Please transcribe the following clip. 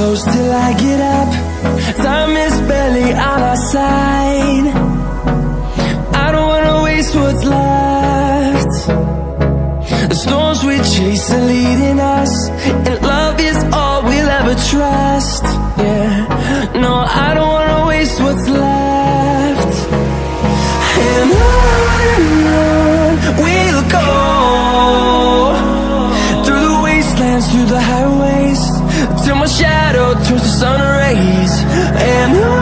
close till I get up. Time is barely on our side. I don't wanna waste what's left. The storms we chase are leading us, and love is all we'll ever trust. Yeah, no, I don't wanna waste what's left. And on we'll go, through the wastelands, through the highways, till my shadow turns to sun rays. And on